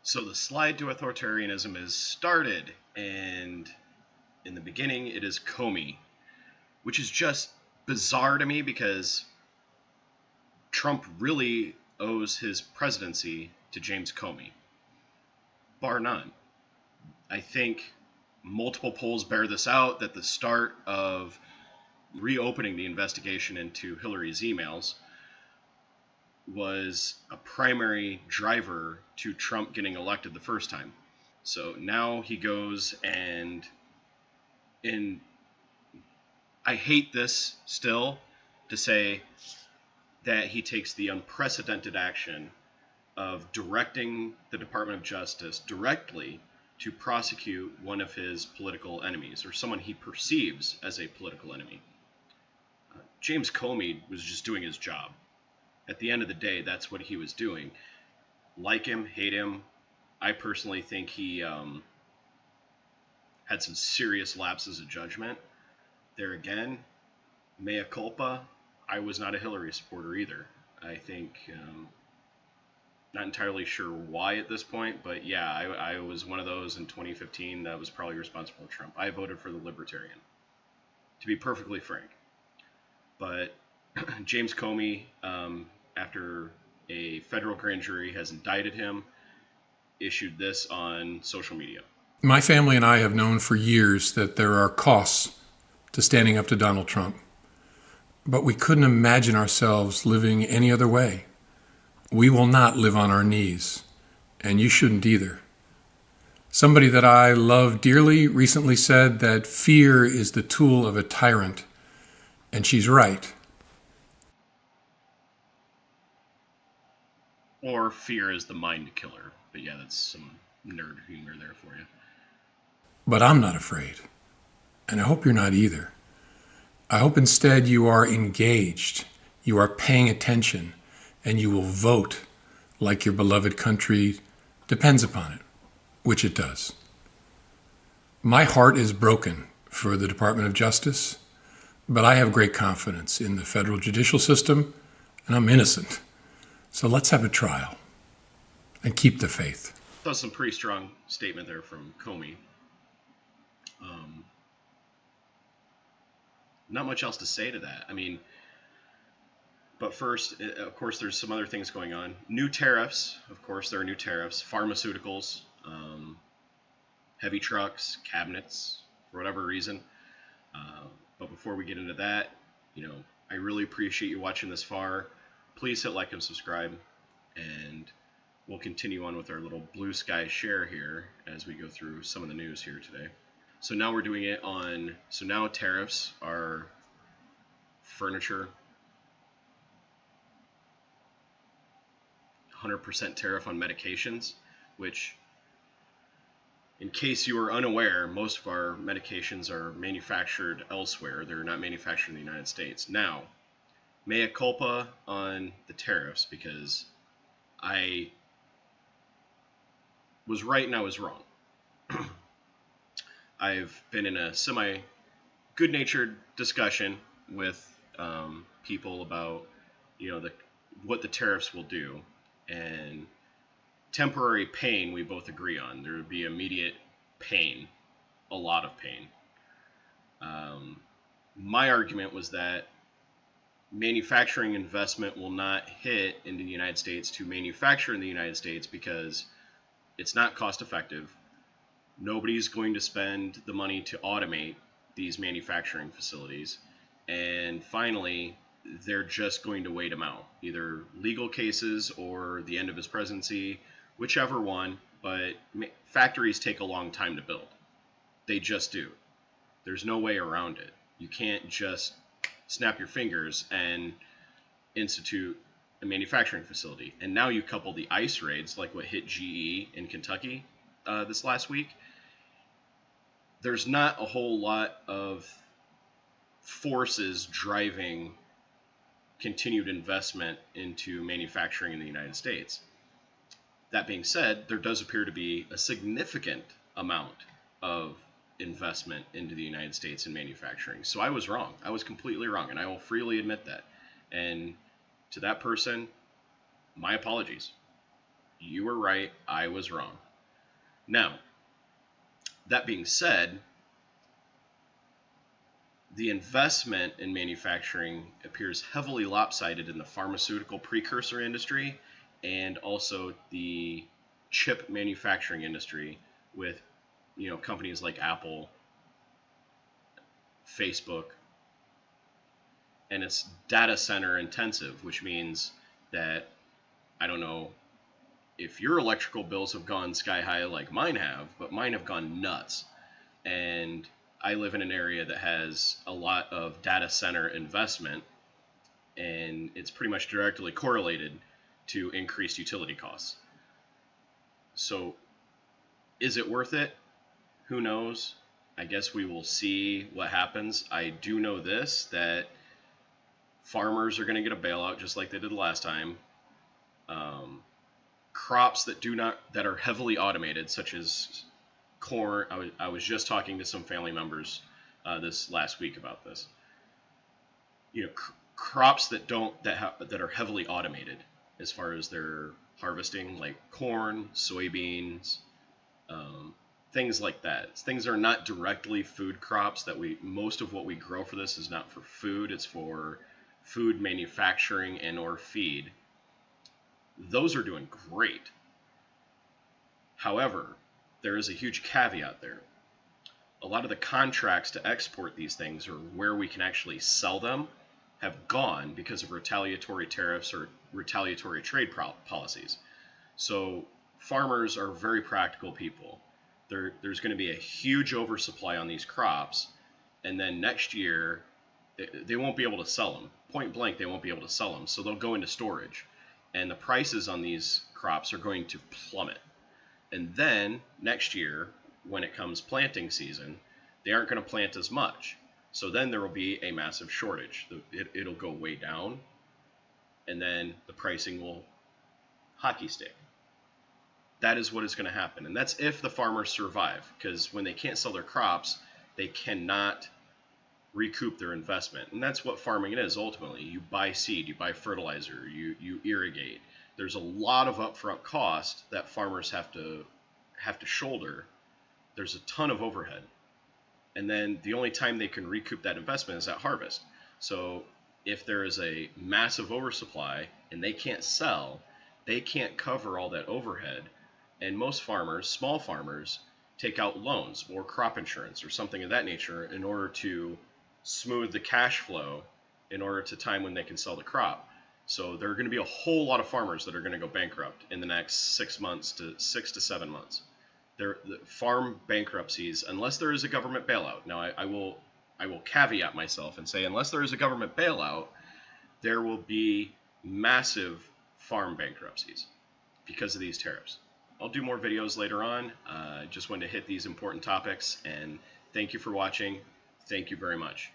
So the slide to authoritarianism is started, and in the beginning it is Comey, which is just bizarre to me because Trump really owes his presidency to James Comey, bar none. I think multiple polls bear this out, that the start of reopening the investigation into Hillary's emails was a primary driver to Trump getting elected the first time. So now he goes and I hate this still to say that he takes the unprecedented action of directing the Department of Justice directly to prosecute one of his political enemies, or someone he perceives as a political enemy. James Comey was just doing his job. At the end of the day, that's what he was doing. Like him, hate him, I personally think he had some serious lapses of judgment. There again, mea culpa, I was not a Hillary supporter either. I think, not entirely sure why at this point, but yeah, I was one of those in 2015 that was probably responsible for Trump. I voted for the Libertarian, to be perfectly frank. But James Comey, after a federal grand jury has indicted him, issued this on social media. My family and I have known for years that there are costs to standing up to Donald Trump, but we couldn't imagine ourselves living any other way. We will not live on our knees, and you shouldn't either. Somebody that I love dearly recently said that fear is the tool of a tyrant, and she's right. Or fear is the mind killer. But yeah, that's some nerd humor there for you. But I'm not afraid, and I hope you're not either. I hope instead you are engaged, you are paying attention, and you will vote like your beloved country depends upon it, which it does. My heart is broken for the Department of Justice, but I have great confidence in the federal judicial system, and I'm innocent. So let's have a trial and keep the faith. That was some pretty strong statement there from Comey. Not much else to say to that. I mean, but first, of course, there's some other things going on. New tariffs, of course, there are new tariffs. Pharmaceuticals, heavy trucks, cabinets, for whatever reason. But before we get into that, I really appreciate you watching this far. Please hit like and subscribe, and we'll continue on with our little blue sky share here as we go through some of the news here today. So now we're doing it so now tariffs are furniture, 100% tariff on medications, which, in case you are unaware, most of our medications are manufactured elsewhere. They're not manufactured in the United States. Now, mea culpa on the tariffs, because I was right and I was wrong. I've been in a semi-good-natured discussion with people about, what the tariffs will do, and temporary pain we both agree on. There would be immediate pain, a lot of pain. My argument was that manufacturing investment will not hit into the United States to manufacture in the United States because it's not cost effective. Nobody's going to spend the money to automate these manufacturing facilities. And finally, they're just going to wait him out. Either legal cases or the end of his presidency, whichever one. But factories take a long time to build. They just do. There's no way around it. You can't just snap your fingers and institute a manufacturing facility. And now you couple the ICE raids, like what hit GE in Kentucky this last week. There's not a whole lot of forces driving continued investment into manufacturing in the United States. That being said, there does appear to be a significant amount of investment into the United States in manufacturing. So I was wrong. I was completely wrong, and I will freely admit that. And to that person, my apologies. You were right, I was wrong. Now, that being said, the investment in manufacturing appears heavily lopsided in the pharmaceutical precursor industry and also the chip manufacturing industry with companies like Apple, Facebook, and it's data center intensive, which means that I don't know if your electrical bills have gone sky high like mine have, but mine have gone nuts. And I live in an area that has a lot of data center investment, and it's pretty much directly correlated to increased utility costs. So, is it worth it? Who knows? I guess we will see what happens. I do know this, that farmers are going to get a bailout just like they did last time. Crops that are heavily automated, such as corn. I was just talking to some family members this last week about this. Crops that are heavily automated as far as their harvesting, like corn, soybeans, things like that. Things are not directly food crops. Most of what we grow for this is not for food. It's for food manufacturing and or feed. Those are doing great. However, there is a huge caveat there. A lot of the contracts to export these things, or where we can actually sell them, have gone because of retaliatory tariffs or retaliatory trade policies. So farmers are very practical people. There's going to be a huge oversupply on these crops, and then next year they won't be able to sell them. Point blank, they won't be able to sell them. So they'll go into storage, and the prices on these crops are going to plummet. And then next year, when it comes planting season, they aren't going to plant as much. So then there will be a massive shortage. It'll go way down, and then the pricing will hockey stick. That is what is going to happen. And that's if the farmers survive, because when they can't sell their crops, they cannot recoup their investment. And that's what farming is ultimately. You buy seed, you buy fertilizer, you irrigate. There's a lot of upfront cost that farmers have to shoulder. There's a ton of overhead. And then the only time they can recoup that investment is at harvest. So if there is a massive oversupply and they can't sell, they can't cover all that overhead. And most farmers, small farmers, take out loans or crop insurance or something of that nature in order to smooth the cash flow in order to time when they can sell the crop. So there are going to be a whole lot of farmers that are going to go bankrupt in the next 6 to 7 months. The farm bankruptcies, unless there is a government bailout. Now, I will caveat myself and say, unless there is a government bailout, there will be massive farm bankruptcies because of these tariffs. I'll do more videos later on. Just wanted to hit these important topics, and thank you for watching. Thank you very much.